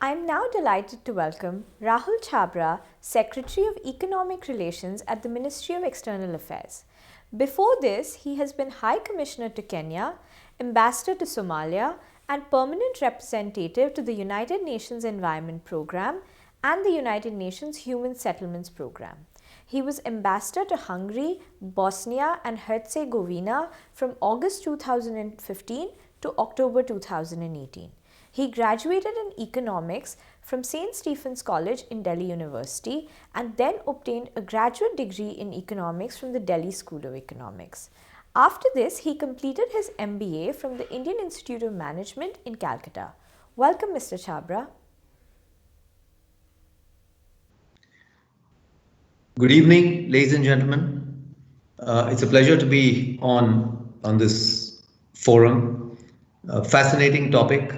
I am now delighted to welcome Rahul Chhabra, Secretary of Economic Relations at the Ministry of External Affairs. Before this, he has been High Commissioner to Kenya, Ambassador to Somalia, and Permanent Representative to the United Nations Environment Programme and the United Nations Human Settlements Programme. He was Ambassador to Hungary, Bosnia and Herzegovina from August 2015 to October 2018. He graduated in economics from St. Stephen's College in Delhi University and then obtained a graduate degree in economics from the Delhi School of Economics. After this, he completed his MBA from the Indian Institute of Management in Calcutta. Welcome, Mr. Chhabra. Good evening, ladies and gentlemen. It's a pleasure to be on this forum. A fascinating topic.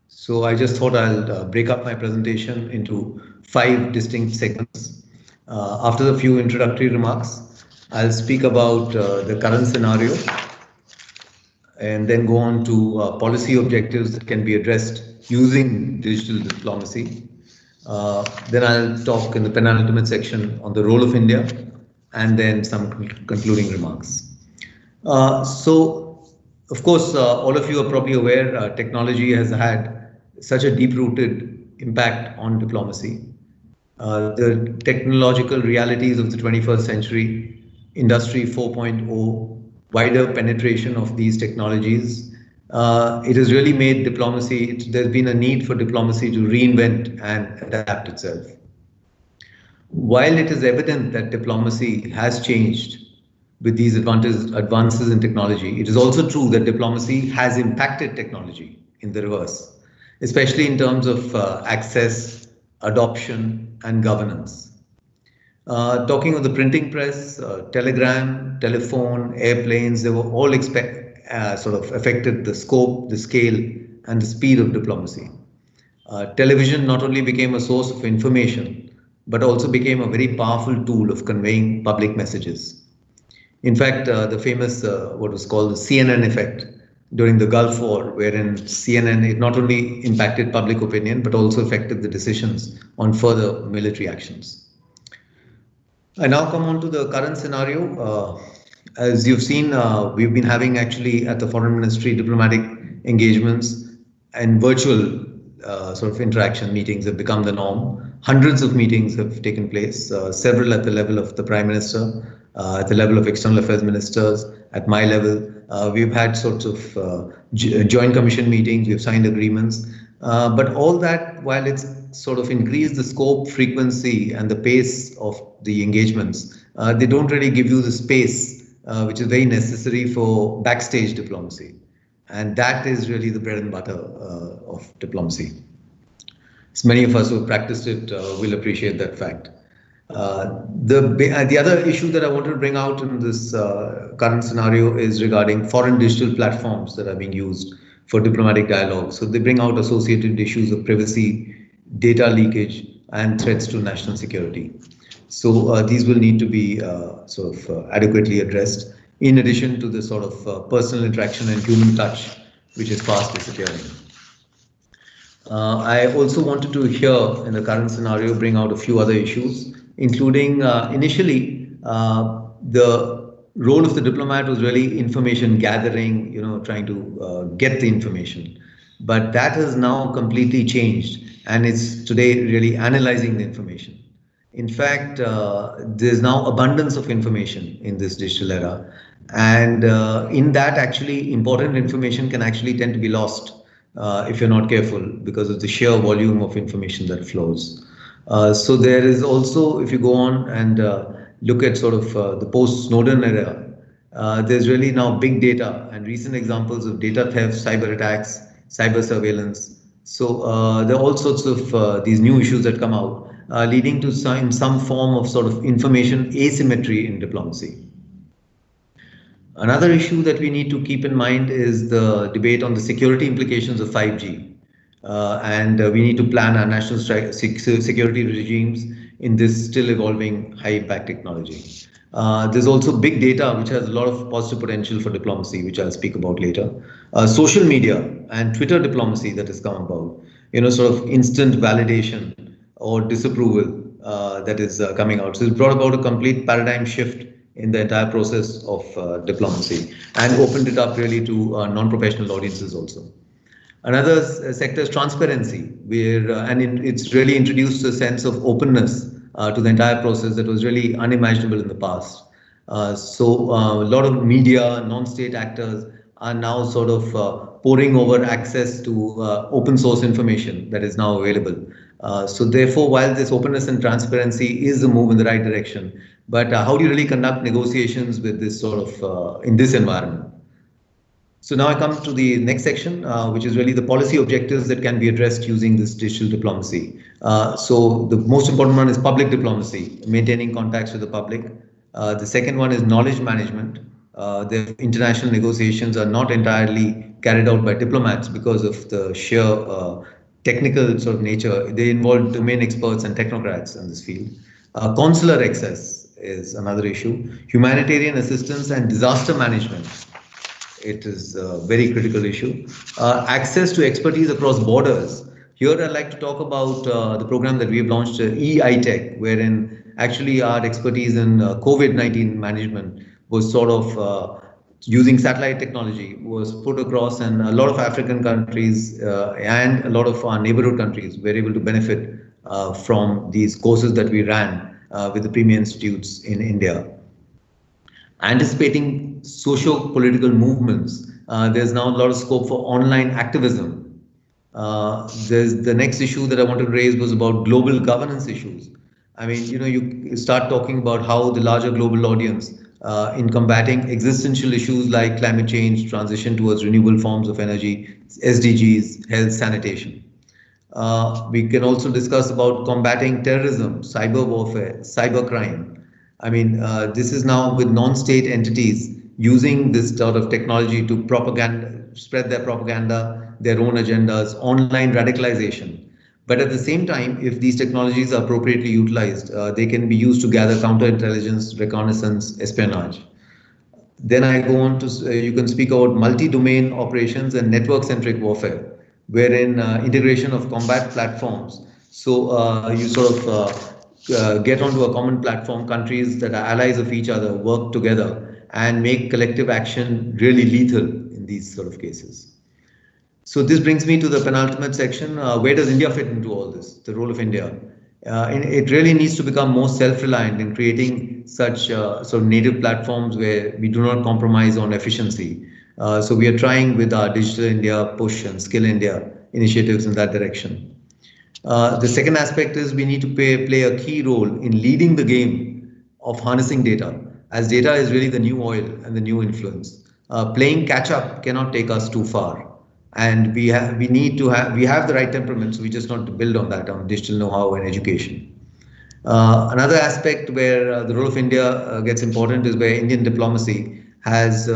So I just thought I'll break up my presentation into 5 distinct segments. After a few introductory remarks, I'll speak about the current scenario and then go on to policy objectives that can be addressed using digital diplomacy. Then I'll talk in the penultimate section on the role of India and then some concluding remarks. So, of course, all of you are probably aware technology has had such a deep-rooted impact on diplomacy. The technological realities of the 21st century, Industry 4.0, wider penetration of these technologies, it has really made diplomacy, there's been a need for diplomacy to reinvent and adapt itself. While it is evident that diplomacy has changed with these advances in technology, it is also true that diplomacy has impacted technology in the reverse, especially in terms of access, adoption, and governance. Talking of the printing press, telegram, telephone, airplanes, they were all sort of affected the scope, the scale, and the speed of diplomacy. Television not only became a source of information, but also became a very powerful tool of conveying public messages. In fact, the famous, what was called the CNN effect, during the Gulf War, wherein CNN, it not only impacted public opinion, but also affected the decisions on further military actions. I now come on to the current scenario. As you've seen, we've been having actually at the Foreign Ministry diplomatic engagements and virtual sort of interaction meetings have become the norm. Hundreds of meetings have taken place, several at the level of the Prime Minister, at the level of External Affairs Ministers, at my level. We've had sorts of joint commission meetings, we've signed agreements, but all that, while it's sort of increased the scope, frequency, and the pace of the engagements, they don't really give you the space which is very necessary for backstage diplomacy. And that is really the bread and butter of diplomacy. So many of us who have practiced it will appreciate that fact. The other issue that I wanted to bring out in this current scenario is regarding foreign digital platforms that are being used for diplomatic dialogue. So they bring out associated issues of privacy, data leakage, and threats to national security. So these will need to be adequately addressed, in addition to the sort of personal interaction and human touch, which is fast disappearing. I also wanted to here, in the current scenario, bring out a few other issues, including initially the role of the diplomat was really information gathering, trying to get the information. But that has now completely changed, and it's today really analyzing the information. In fact, there's now abundance of information in this digital era, and in that actually important information can actually tend to be lost if you're not careful because of the sheer volume of information that flows. So there is also, if you go on and look at sort of the post-Snowden era, there's really now big data and recent examples of data theft, cyber attacks, cyber surveillance. So there are all sorts of these new issues that come out, leading to some form of sort of information asymmetry in diplomacy. Another issue that we need to keep in mind is the debate on the security implications of 5G. And we need to plan our national security regimes in this still evolving high-impact technology. There's also big data, which has a lot of positive potential for diplomacy, which I'll speak about later. Social media and Twitter diplomacy that has come about. Sort of instant validation or disapproval that is coming out. So it's brought about a complete paradigm shift in the entire process of diplomacy and opened it up really to non-professional audiences also. Another sector is transparency, where it's really introduced a sense of openness to the entire process that was really unimaginable in the past. So a lot of media, non-state actors are now sort of pouring over access to open source information that is now available. So therefore, while this openness and transparency is a move in the right direction, but how do you really conduct negotiations with this sort of in this environment? So now I come to the next section, which is really the policy objectives that can be addressed using this digital diplomacy. So the most important one is public diplomacy, maintaining contacts with the public. The second one is knowledge management. The international negotiations are not entirely carried out by diplomats because of the sheer technical sort of nature. They involve domain experts and technocrats in this field. Consular access is another issue. Humanitarian assistance and disaster management. It is a very critical issue. Access to expertise across borders. Here I'd like to talk about the program that we have launched, eITech, wherein actually our expertise in COVID-19 management was sort of using satellite technology was put across, and a lot of African countries and a lot of our neighborhood countries were able to benefit from these courses that we ran with the premier institutes in India. Anticipating socio-political movements, there's now a lot of scope for online activism. There's the next issue that I wanted to raise was about global governance issues. I mean, you start talking about how the larger global audience in combating existential issues like climate change, transition towards renewable forms of energy, SDGs, health, sanitation. We can also discuss about combating terrorism, cyber warfare, cybercrime. I mean, this is now with non-state entities using this sort of technology to spread their propaganda, their own agendas, online radicalization. But at the same time, if these technologies are appropriately utilized, they can be used to gather counterintelligence, reconnaissance, espionage. Then I go on to, you can speak about multi-domain operations and network-centric warfare, wherein integration of combat platforms. So you sort of get onto a common platform, countries that are allies of each other work together and make collective action really lethal in these sort of cases. So this brings me to the penultimate section. Where does India fit into all this? The role of India. It really needs to become more self-reliant in creating such sort of native platforms where we do not compromise on efficiency. So we are trying with our Digital India Push and Skill India initiatives in that direction. The second aspect is we need to play a key role in leading the game of harnessing data, as data is really the new oil and the new influence. Playing catch up cannot take us too far, and we have the right temperament, so we just want to build on that, on digital know-how and education. Another aspect where the role of India gets important is where Indian diplomacy has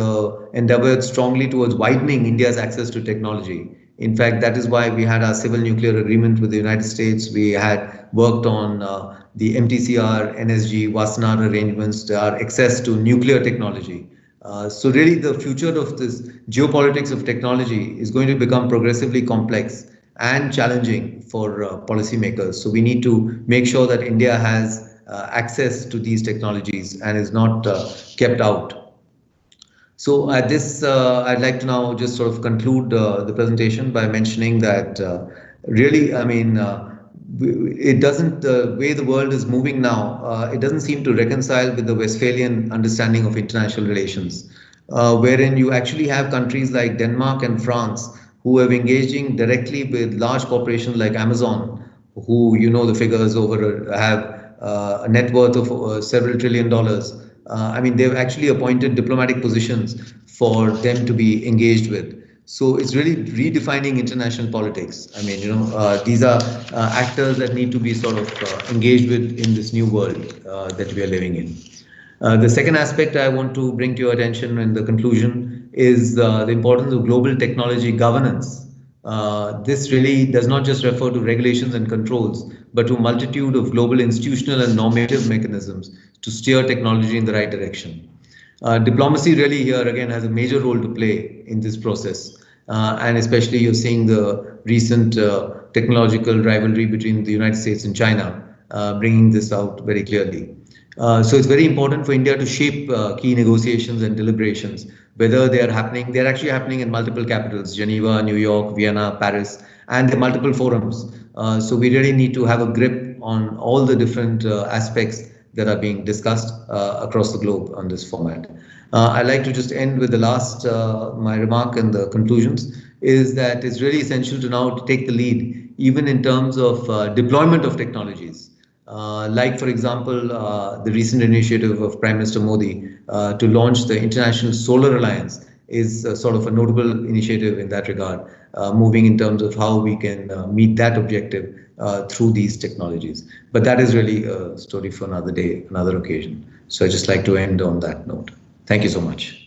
endeavored strongly towards widening India's access to technology. In fact, that is why we had our civil nuclear agreement with the United States. We had worked on the MTCR, NSG, Wassenaar arrangements, our access to nuclear technology. So really the future of this geopolitics of technology is going to become progressively complex and challenging for policymakers. So we need to make sure that India has access to these technologies and is not kept out. So at this, I'd like to now just sort of conclude the presentation by mentioning that really, I mean, it doesn't, the way the world is moving now, it doesn't seem to reconcile with the Westphalian understanding of international relations, wherein you actually have countries like Denmark and France who have engaging directly with large corporations like Amazon, who, the figures have a net worth of several $1 trillion. I mean, they've actually appointed diplomatic positions for them to be engaged with. So it's really redefining international politics. I mean, these are actors that need to be sort of engaged with in this new world that we are living in. The second aspect I want to bring to your attention in the conclusion is the importance of global technology governance. This really does not just refer to regulations and controls, but to a multitude of global institutional and normative mechanisms to steer technology in the right direction. Diplomacy really here again has a major role to play in this process. And especially you're seeing the recent technological rivalry between the United States and China, bringing this out very clearly. So it's very important for India to shape key negotiations and deliberations, whether they are happening, they're actually happening in multiple capitals, Geneva, New York, Vienna, Paris, and there are multiple forums. So we really need to have a grip on all the different aspects that are being discussed across the globe on this format. I'd like to just end with the last, my remark and the conclusions is that it's really essential to now take the lead, even in terms of deployment of technologies. Like, for example, the recent initiative of Prime Minister Modi to launch the International Solar Alliance is sort of a notable initiative in that regard, moving in terms of how we can meet that objective through these technologies. But that is really a story for another day, another occasion. So I just like to end on that note. Thank you so much.